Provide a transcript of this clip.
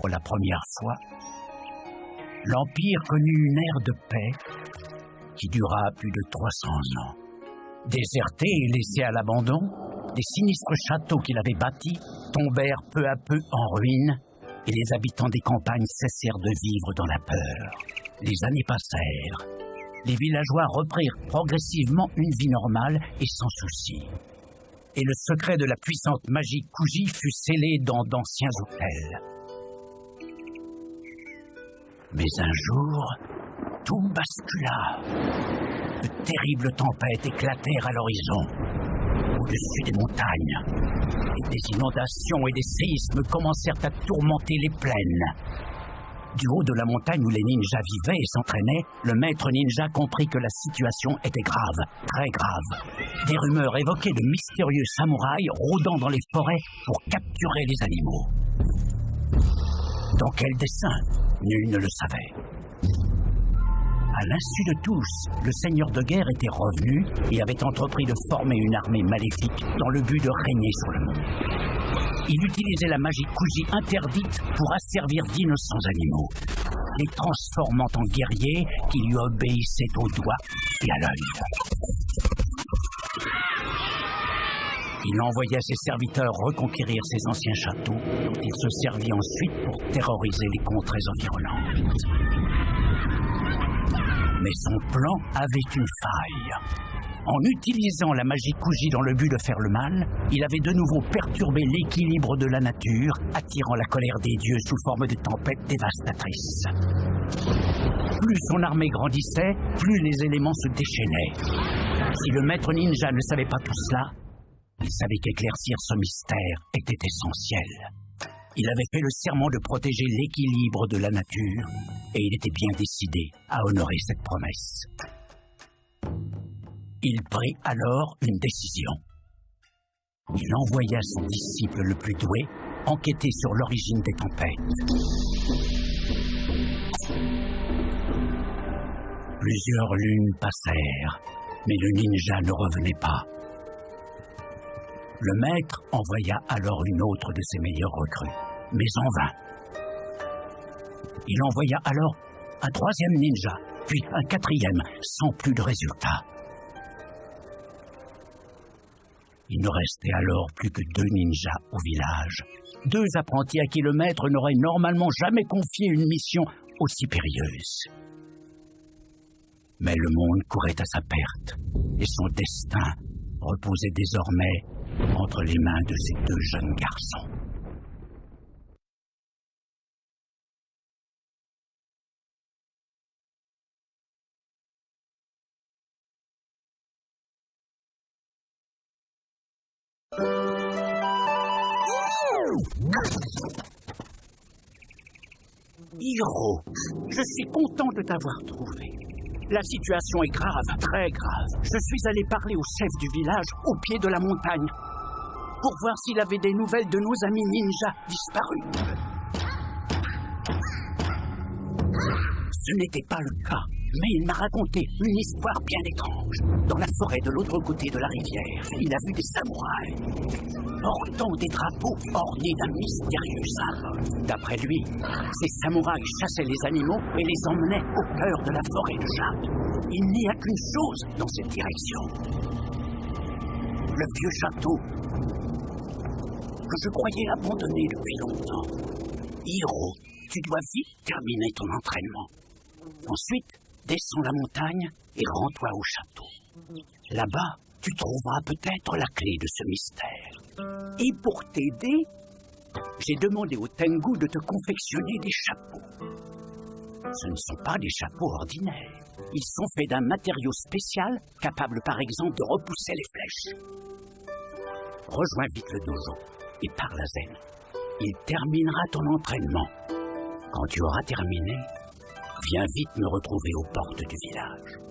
pour la première fois, l'Empire connut une ère de paix qui dura plus de 300 ans. Déserté et laissé à l'abandon, les sinistres châteaux qu'il avait bâtis tombèrent peu à peu en ruine et les habitants des campagnes cessèrent de vivre dans la peur. Les années passèrent. Les villageois reprirent progressivement une vie normale et sans souci. Et le secret de la puissante magie Kuji fut scellé dans d'anciens hôtels. Mais un jour, tout bascula. De terribles tempêtes éclatèrent à l'horizon, au-dessus des montagnes. Et des inondations et des séismes commencèrent à tourmenter les plaines. Du haut de la montagne où les ninjas vivaient et s'entraînaient, le maître ninja comprit que la situation était grave, très grave. Des rumeurs évoquaient de mystérieux samouraïs rôdant dans les forêts pour capturer les animaux. Dans quel dessein? Nul ne le savait. À l'insu de tous, le seigneur de guerre était revenu et avait entrepris de former une armée maléfique dans le but de régner sur le monde. Il utilisait la magie Kuji interdite pour asservir d'innocents animaux, les transformant en guerriers qui lui obéissaient au doigt et à l'œil. Il envoya ses serviteurs reconquérir ses anciens châteaux, dont il se servit ensuite pour terroriser les contrées environnantes. Mais son plan avait une faille. En utilisant la magie Kuji dans le but de faire le mal, il avait de nouveau perturbé l'équilibre de la nature, attirant la colère des dieux sous forme de tempêtes dévastatrices. Plus son armée grandissait, plus les éléments se déchaînaient. Si le maître ninja ne savait pas tout cela, il savait qu'éclaircir ce mystère était essentiel. Il avait fait le serment de protéger l'équilibre de la nature, et il était bien décidé à honorer cette promesse. Il prit alors une décision. Il envoya son disciple le plus doué enquêter sur l'origine des tempêtes. Plusieurs lunes passèrent, mais le ninja ne revenait pas. Le maître envoya alors une autre de ses meilleurs recrues, mais en vain. Il envoya alors un troisième ninja, puis un quatrième, sans plus de résultat. Il ne restait alors plus que 2 ninjas au village, 2 apprentis à qui le maître n'aurait normalement jamais confié une mission aussi périlleuse. Mais le monde courait à sa perte, et son destin reposait désormais entre les mains de ces 2 jeunes garçons. Hiro, je suis content de t'avoir trouvé. La situation est grave, très grave. Je suis allé parler au chef du village au pied de la montagne pour voir s'il avait des nouvelles de nos amis ninjas disparus. Ce n'était pas le cas, mais il m'a raconté une histoire bien étrange. Dans la forêt de l'autre côté de la rivière, il a vu des samouraïs portant des drapeaux ornés d'un mystérieux sabre. D'après lui, ces samouraïs chassaient les animaux et les emmenaient au cœur de la forêt de jade. Il n'y a qu'une chose dans cette direction. Le vieux château que je croyais abandonné depuis longtemps. Hiro, tu dois vite terminer ton entraînement. Ensuite, descends la montagne et rends-toi au château. Là-bas, tu trouveras peut-être la clé de ce mystère. Et pour t'aider, j'ai demandé au Tengu de te confectionner des chapeaux. Ce ne sont pas des chapeaux ordinaires. Ils sont faits d'un matériau spécial, capable par exemple de repousser les flèches. Rejoins vite le dojo et parle à Zen. Il terminera ton entraînement. Quand tu auras terminé, viens vite me retrouver aux portes du village.